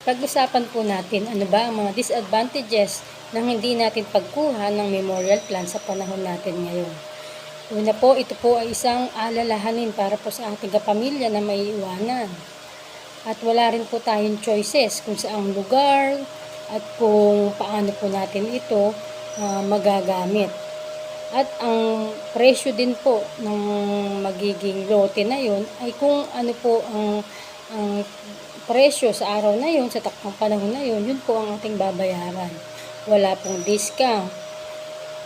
Pag-usapan po natin ano ba ang mga disadvantages ng hindi natin pagkuha ng memorial plan sa panahon natin ngayon. Una po, ito po ay isang alalahanin para po sa ating kapamilya na may iwanan. At wala rin po tayong choices kung saang lugar at kung paano po natin ito magagamit. At ang presyo din po ng magiging lote na yun ay kung ano po ang presyo sa araw na yun, sa takdang panahon na yun, yun po ang ating babayaran. Wala pong discount,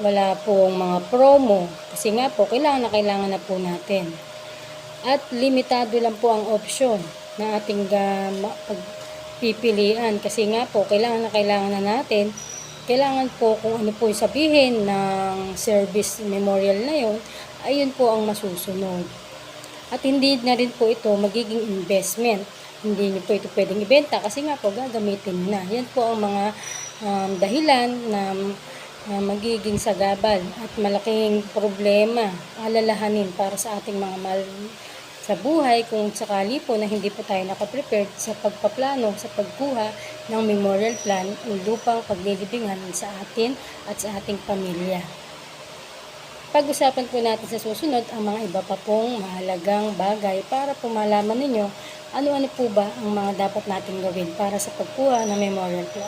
wala pong mga promo, kasi nga po, kailangan na po natin. At limitado lang po ang option na ating pagpipilian, kasi nga po, kailangan na natin. Kailangan po kung ano po sabihin ng service memorial na yun, ayun po ang masusunod. At hindi na rin po ito magiging investment. Hindi niyo po ito pwedeng ibenta kasi nga po gagamitin na. Yan po ang mga dahilan na magiging sagabal at malaking problema, alalahanin para sa ating mga mahal sa buhay kung sakali po na hindi po tayo nakaprepared sa pagpaplano, sa pagkuha ng memorial plan o lupang paglilibingan sa atin at sa ating pamilya. Pag-usapan po natin sa susunod ang mga iba pa pong mahalagang bagay para po malaman ninyo ano-ano po ba ang mga dapat natin gawin para sa pagkuha ng memorial plan.